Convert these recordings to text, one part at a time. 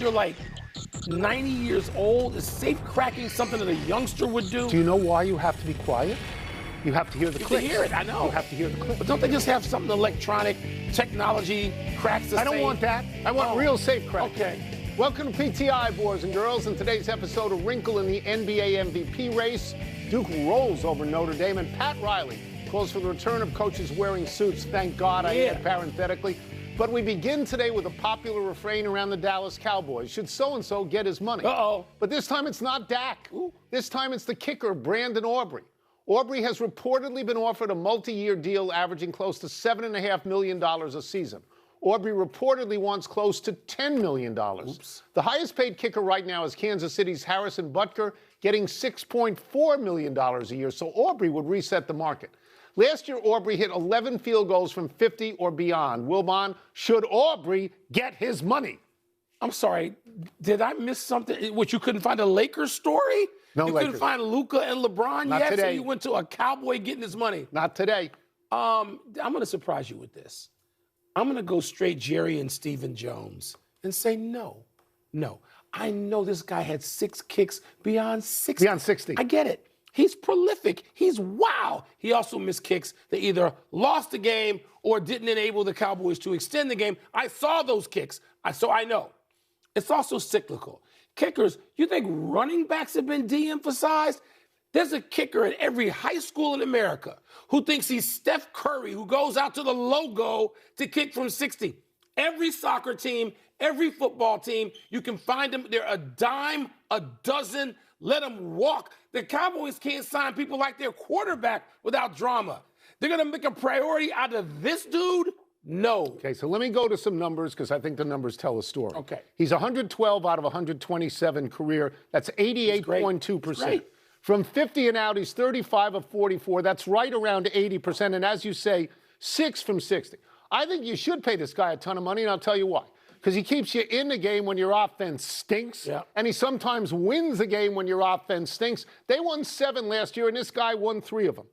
you're like 90 years old? Is safe cracking something that a youngster would do? Do you know why you have to be quiet? You have to hear the clicks. You hear it, I know. You have to hear the clicks. But don't they just have something electronic, technology, cracks the I don't same? want that. I want real safe crack. Okay. Welcome to PTI, boys and girls. In today's episode, a wrinkle in the NBA MVP race. Duke rolls over Notre Dame, and Pat Riley calls for the return of coaches wearing suits. Thank God, I add parenthetically. But we begin today with a popular refrain around the Dallas Cowboys. Should so-and-so get his money? Uh-oh. But this time it's not Dak. Ooh. This time it's the kicker, Brandon Aubrey. Aubrey has reportedly been offered a multi-year deal averaging close to $7.5 million a season. Aubrey reportedly wants close to $10 million. Oops. The highest paid kicker right now is Kansas City's Harrison Butker, getting $6.4 million a year, so Aubrey would reset the market. Last year, Aubrey hit 11 field goals from 50 or beyond. Wilbon, should Aubrey get his money? I'm sorry, did I miss something? What, you couldn't find a Lakers story? No you Lakers. Couldn't find Luka and LeBron Not yet? today. So you went to a Cowboy getting his money? Not today. I'm going to surprise you with this. I'm going to go straight Jerry and Stephen Jones and say no. No. I know this guy had 6 kicks beyond 60. Beyond 60. I get it. He's prolific. He's wow. He also missed kicks that either lost the game or didn't enable the Cowboys to extend the game. I saw those kicks, so I know. It's also cyclical. Kickers, you think running backs have been de-emphasized? There's a kicker at every high school in America who thinks he's Steph Curry, who goes out to the logo to kick from 60. Every soccer team, every football team, you can find them. They're a dime a dozen. Let them walk. The Cowboys can't sign people like their quarterback without drama. They're going to make a priority out of this dude? No. Okay, so let me go to some numbers because I think the numbers tell a story. Okay. He's 112 out of 127 career. That's 88.2%. From 50 and out, he's 35 of 44. That's right around 80%. And as you say, 6 from 60. I think you should pay this guy a ton of money, and I'll tell you why. Because he keeps you in the game when your offense stinks, and he sometimes wins the game when your offense stinks. They won 7 last year, and this guy won 3 of them.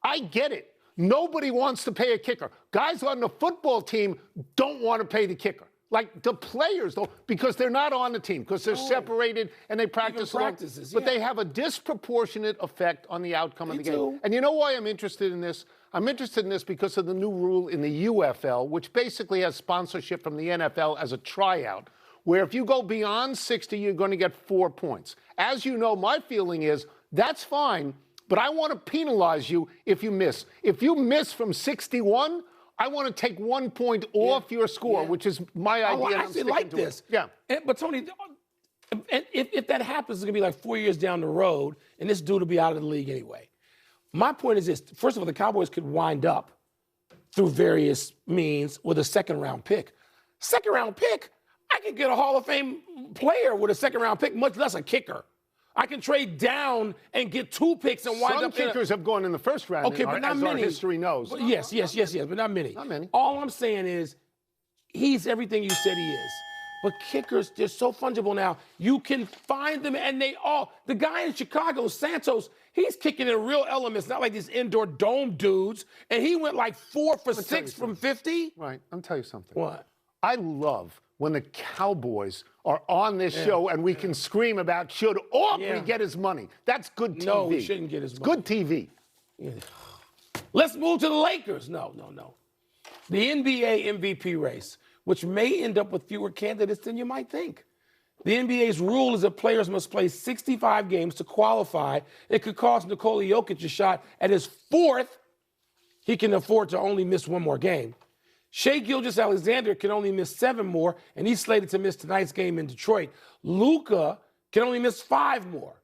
I get it. Nobody wants to pay a kicker. Guys on the football team don't want to pay the kicker. Like the players, though, because they're not on the team, because they're separated and they practice alone. But they have a disproportionate effect on the outcome of the game. And you know why I'm interested in this? I'm interested in this because of the new rule in the UFL, which basically has sponsorship from the NFL as a tryout, where if you go beyond 60, you're going to get 4 points. As you know, my feeling is that's fine, but I want to penalize you if you miss. If you miss from 61, I want to take 1 point off your score, which is my idea. I actually like this. Yeah. But, Tony, if that happens, it's going to be like 4 years down the road, and this dude will be out of the league anyway. My point is this. First of all, the Cowboys could wind up through various means with a second-round pick. Second-round pick? I could get a Hall of Fame player with a second-round pick, much less a kicker. I can trade down and get 2 picks and wind up. Some kickers have gone in the first round. Okay, but not many. Our history knows. But yes, but not many. Not many. All I'm saying is, he's everything you said he is. But kickers, they're so fungible now. You can find them, and the guy in Chicago, Santos, he's kicking in real elements, not like these indoor dome dudes. And he went like 4 for 6 from 50. Right. I'll tell you something. What? I love when the Cowboys are on this show and we can scream about should Aubrey get his money. That's good TV. No, he shouldn't get his money. Good TV. Yeah. Let's move to the Lakers. No. The NBA MVP race, which may end up with fewer candidates than you might think. The NBA's rule is that players must play 65 games to qualify. It could cost Nikola Jokic a shot at his 4th. He can afford to only miss 1 more game. Shai Gilgeous-Alexander can only miss 7 more, and he's slated to miss tonight's game in Detroit. Luka can only miss 5 more.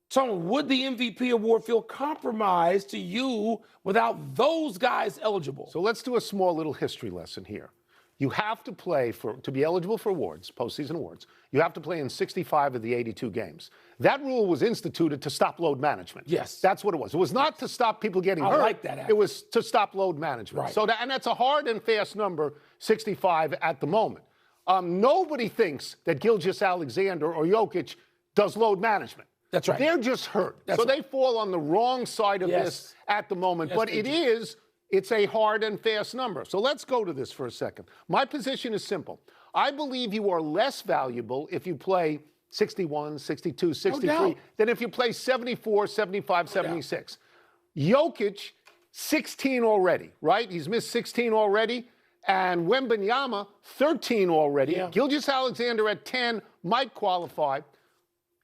Tone, would the MVP award feel compromised to you without those guys eligible? So let's do a small little history lesson here. You have to play to be eligible for awards, postseason awards. You have to play in 65 of the 82 games. That rule was instituted to stop load management. Yes. That's what it was. It was not to stop people getting hurt. I like that, actually. It was to stop load management. Right. So and that's a hard and fast number, 65 at the moment. Nobody thinks that Gilgeous-Alexander or Jokic does load management. That's right. They're just hurt. They fall on the wrong side of this at the moment. But it's a hard and fast number. So let's go to this for a second. My position is simple. I believe you are less valuable if you play 61, 62, 63 than if you play 74, 75, 76. Jokic, 16 already, right? He's missed 16 already. And Wembanyama, 13 already. Yeah. Gilgeous-Alexander at 10 might qualify.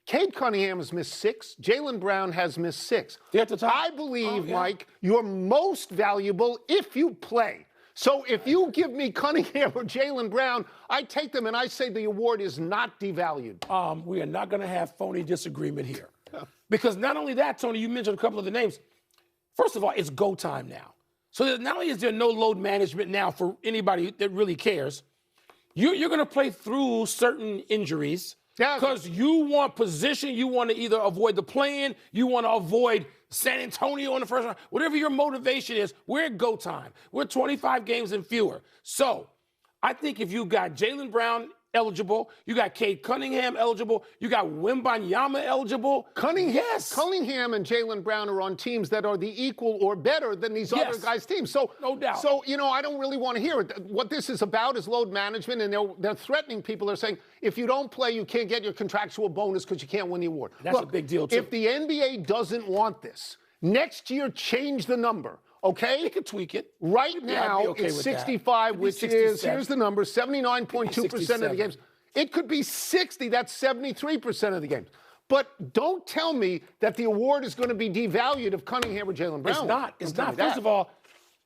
Cade Cunningham has missed 6. Jaylen Brown has missed 6. I believe, Mike, you're most valuable if you play. So if you give me Cunningham or Jaylen Brown, I take them and I say the award is not devalued. We are not going to have phony disagreement here. Because not only that, Tony, you mentioned a couple of the names. First of all, it's go time now. So that not only is there no load management now for anybody that really cares, you're going to play through certain injuries because you want position. You want to either avoid the play-in, you want to avoid San Antonio in the first round. Whatever your motivation is, we're at go time. We're 25 games and fewer. So I think if you got Jaylen Brown eligible, you got Cade Cunningham eligible, you got Wembanyama eligible. Cunningham and Jaylen Brown are on teams that are the equal or better than these other guys' teams. So no doubt. So, I don't really want to hear it. What this is about is load management, and they're threatening people. They're saying, if you don't play, you can't get your contractual bonus because you can't win the award. That's a big deal, too. If the NBA doesn't want this, next year change the number. Okay? They could tweak it. Right now, it's 65, which is, here's the number, 79.2% of the games. It could be 60. That's 73% of the games. But don't tell me that the award is going to be devalued if Cunningham or Jaylen Brown. It's not. It's not. First of all,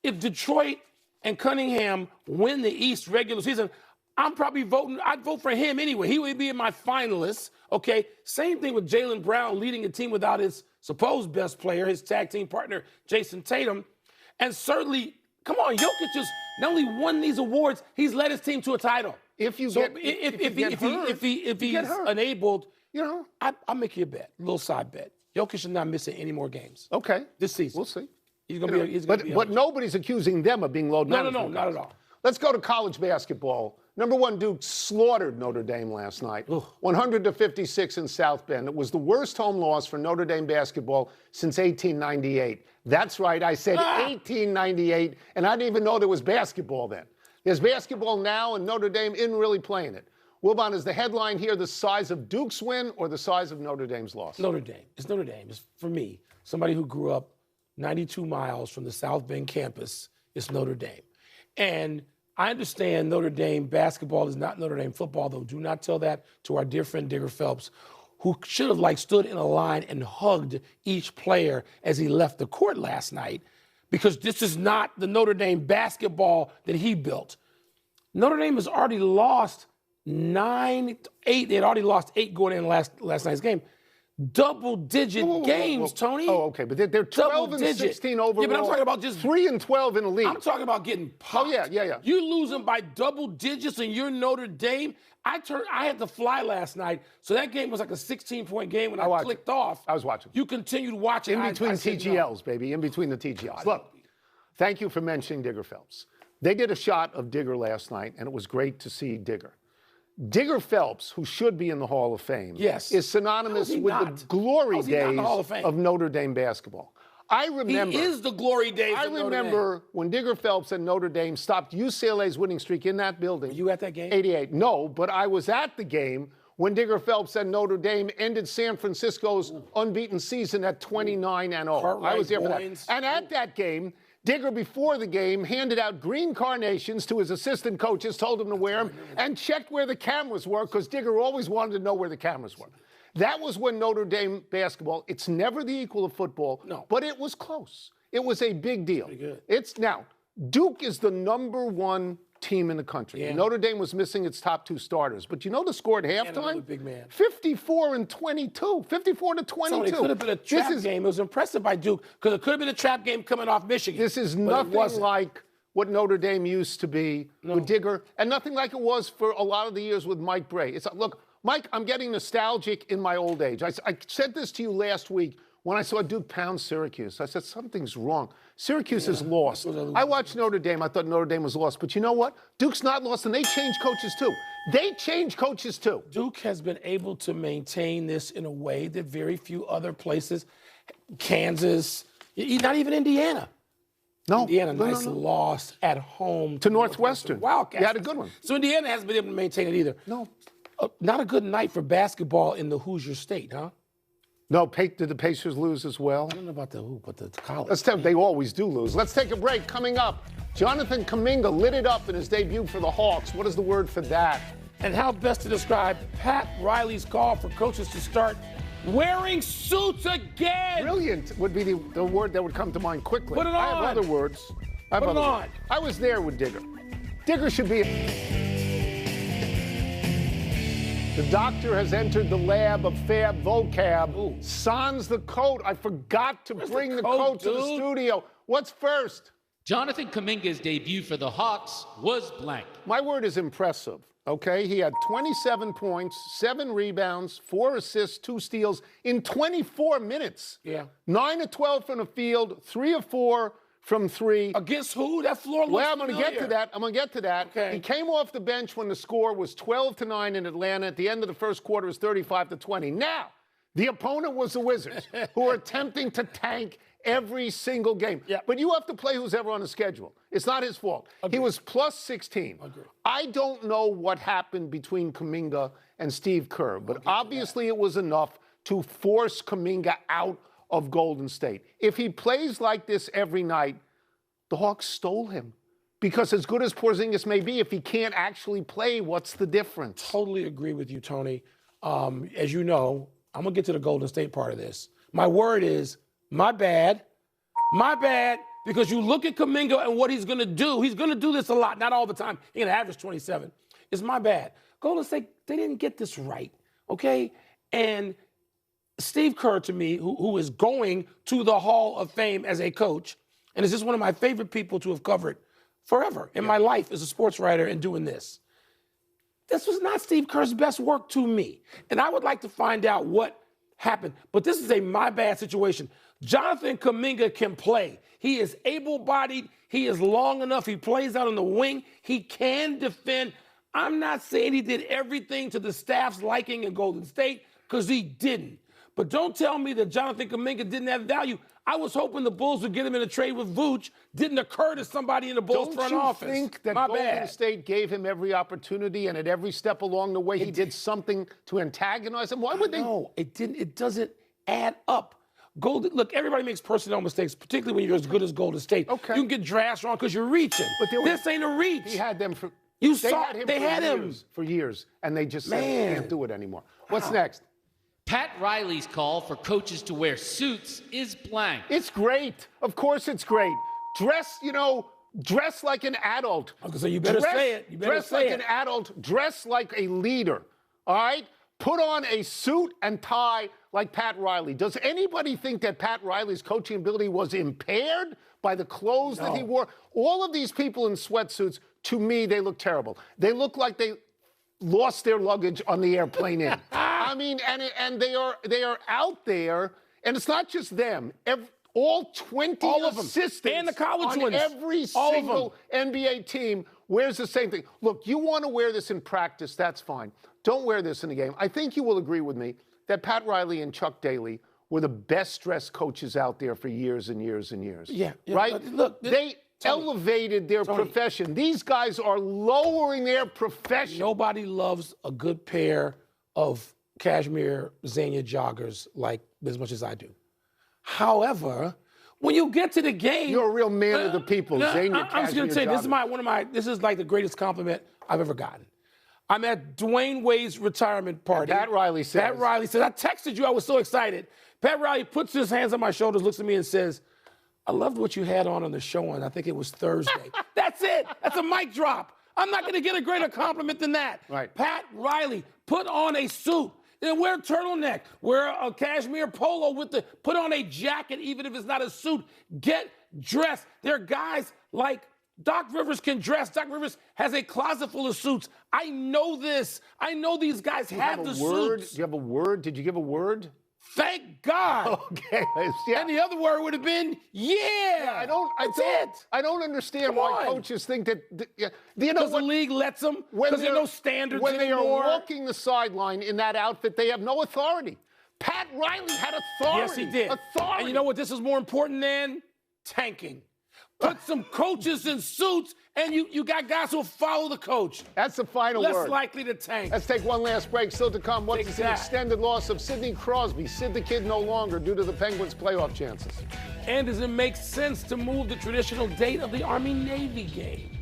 if Detroit and Cunningham win the East regular season, I'm probably voting. I'd vote for him anyway. He would be in my finalists. Okay. Same thing with Jaylen Brown leading a team without his supposed best player, his tag team partner, Jason Tatum. And certainly, come on, Jokic just not only won these awards, he's led his team to a title. If he's enabled, I'll make you a bet, a little side bet. Jokic should not miss any more games. Okay, this season we'll see. He's gonna be. But nobody's accusing them of being load management. No, not at all. Let's go to college basketball. Number 1, Duke slaughtered Notre Dame last night, 100-56 in South Bend. It was the worst home loss for Notre Dame basketball since 1898. That's right, I said 1898, and I didn't even know there was basketball then. There's basketball now, and Notre Dame isn't really playing it. Wilbon, is the headline here the size of Duke's win or the size of Notre Dame's loss? Notre Dame. It's Notre Dame. It's, for me, somebody who grew up 92 miles from the South Bend campus, it's Notre Dame. And I understand Notre Dame basketball is not Notre Dame football, though. Do not tell that to our dear friend Digger Phelps, who should have stood in a line and hugged each player as he left the court last night, because this is not the Notre Dame basketball that he built. Notre Dame has already lost 8. They had already lost 8 going in last night's game. Double-digit games, Tony. Oh, okay, but they're 12 and 16 overall. Yeah, but I'm talking about just 3 and 12 in the league. I'm talking about getting popped. Oh, yeah. You losing by double digits and you're Notre Dame. I had to fly last night, so that game was like a 16-point game when I clicked off. I was watching. You continued watching. In between TGLs, baby, in between the TGLs. Look, thank you for mentioning Digger Phelps. They did a shot of Digger last night, and it was great to see Digger. Digger Phelps, who should be in the Hall of Fame, is synonymous with the glory days of Notre Dame basketball. I remember. He is the glory days of Notre Dame. I remember when Digger Phelps and Notre Dame stopped UCLA's winning streak in that building. Were you at that game? 88. No, but I was at the game when Digger Phelps and Notre Dame ended San Francisco's unbeaten season at 29-0. I was there for that. And at that game, Digger, before the game, handed out green carnations to his assistant coaches, told them to wear them, and checked where the cameras were, because Digger always wanted to know where the cameras were. That was when Notre Dame basketball, it's never the equal of football, but it was close. It was a big deal. Now, Duke is the number 1 team in the country. Yeah. Notre Dame was missing its top 2 starters. But you know the score at halftime? Big man. 54-22. 54-22. So it could have been a trap game. It was impressive by Duke, because it could have been a trap game coming off Michigan. This is nothing like what Notre Dame used to be with Digger, and nothing like it was for a lot of the years with Mike Bray. Look, Mike, I'm getting nostalgic in my old age. I said this to you last week when I saw Duke pound Syracuse. I said, something's wrong. Syracuse is lost. I watched Notre Dame. I thought Notre Dame was lost. But you know what? Duke's not lost, and they changed coaches, too. Duke has been able to maintain this in a way that very few other places, Kansas, not even Indiana. No. Indiana, No, nice loss at home to Northwestern. Wildcats. You had a good one. So Indiana hasn't been able to maintain it either. No. Not a good night for basketball in the Hoosier State, huh? No, did the Pacers lose as well? I don't know about the hoop, but the college. They always do lose. Let's take a break. Coming up, Jonathan Kuminga lit it up in his debut for the Hawks. What is the word for that? And how best to describe Pat Riley's call for coaches to start wearing suits again. Brilliant would be the word that would come to mind quickly. Put it on. I have other words. Put it on. I was there with Digger. Digger should be. The doctor has entered the lab of Fab Vocab. Ooh. Sans the coat. I forgot to bring the coat to the studio. What's first? Jonathan Kuminga's debut for the Hawks was blank. My word is impressive. Okay, he had 27 points, 7 rebounds, 4 assists, 2 steals in 24 minutes. Yeah. 9 of 12 from the field, 3 of 4 from 3. Against who? That floor looks Well, I'm going to get to that. Okay. He came off the bench when the score was 12-9 in Atlanta. At the end of the first quarter, it was 35-20. Now, the opponent was the Wizards, who are attempting to tank every single game. Yeah. But you have to play who's ever on the schedule. It's not his fault. Agreed. He was plus 16. Agreed. I don't know what happened between Kuminga and Steve Kerr, but obviously it was enough to force Kuminga out of Golden State. If he plays like this every night, the Hawks stole him. Because as good as Porzingis may be, if he can't actually play, what's the difference? Totally agree with you, Tony. As you know, I'm going to get to the Golden State part of this. My word is, my bad, because you look at Kuminga and what he's going to do. He's going to do this a lot, not all the time. He's going to average 27. It's my bad. Golden State, they didn't get this right, okay? And Steve Kerr, to me, who is going to the Hall of Fame as a coach, and is just one of my favorite people to have covered forever in my life as a sports writer and doing this. This was not Steve Kerr's best work to me. And I would like to find out what happened. But this is a my bad situation. Jonathan Kuminga can play. He is able-bodied. He is long enough. He plays out on the wing. He can defend. I'm not saying he did everything to the staff's liking in Golden State, because he didn't. But don't tell me that Jonathan Kuminga didn't have value. I was hoping the Bulls would get him in a trade with Vooch. Didn't occur to somebody in the Bulls front office. Don't you think that Golden State gave him every opportunity, and at every step along the way he did something to antagonize him? Why would they? No, it didn't. It doesn't add up. Look, everybody makes personnel mistakes, particularly when you're as good as Golden State. Okay. You can get drafts wrong because you're reaching. But this ain't a reach. He had them for. They had him for years, and they just said they can't do it anymore. What's next? Pat Riley's call for coaches to wear suits is blank. It's great. Of course it's great. Dress like an adult. Okay, so you better say it. You better dress say like it. an adult. Dress like a leader. All right? Put on a suit and tie like Pat Riley. Does anybody think that Pat Riley's coaching ability was impaired by the clothes that he wore? All of these people in sweatsuits, to me, they look terrible. They look like they lost their luggage on the airplane in. I mean, and they are out there, and it's not just them. All 20 of them. assistants And the college on ones. every All of single NBA team wears the same thing. Look, you want to wear this in practice, that's fine. Don't wear this in the game. I think you will agree with me that Pat Riley and Chuck Daly were the best-dressed coaches out there for years and years and years. Yeah. Right? Look, they elevated their profession. These guys are lowering their profession. Nobody loves a good pair of cashmere Xenia joggers like as much as I do. However, when you get to the game, you're a real man of the people. Xenia I'm just going to say joggers. this is like the greatest compliment I've ever gotten. I'm at Dwayne Wade's retirement party. And Pat Riley says, I texted you. I was so excited. Pat Riley puts his hands on my shoulders, looks at me and says, I loved what you had on the show, and I think it was Thursday. That's it. That's a mic drop. I'm not going to get a greater compliment than that. Right. Pat Riley, put on a suit. Then wear a turtleneck. Wear a cashmere polo put on a jacket, even if it's not a suit. Get dressed. There are guys like Doc Rivers can dress. Doc Rivers has a closet full of suits. I know this. I know these guys have the suits. Do you have a word? Did you give a word? Thank God. Okay. Yeah. And the other word would have been, I don't understand why coaches think that. Because the league lets them. Because there are no standards when anymore. When they are walking the sideline in that outfit, they have no authority. Pat Riley had authority. Yes, he did. Authority. And you know what? This is more important than tanking. Put some coaches in suits, and you got guys who follow the coach. That's the final Less word. likely to tank. Let's take one last break. Still to come, what Take is an that. extended loss of Sidney Crosby? Sid the Kid no longer due to the Penguins' playoff chances. And does it make sense to move the traditional date of the Army-Navy game?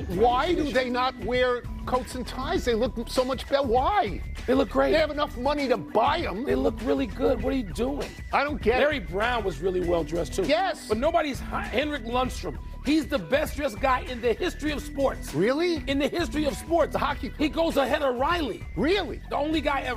Why do they not wear coats and ties? They look so much better. Why? They look great. They have enough money to buy them. They look really good. What are you doing? I don't get Larry it. Brown was really well dressed too. Yes. But nobody's Henrik Lundstrom. He's the best dressed guy in the history of sports. Really? In the history of sports. The hockey. He goes ahead of Riley. Really? The only guy ever.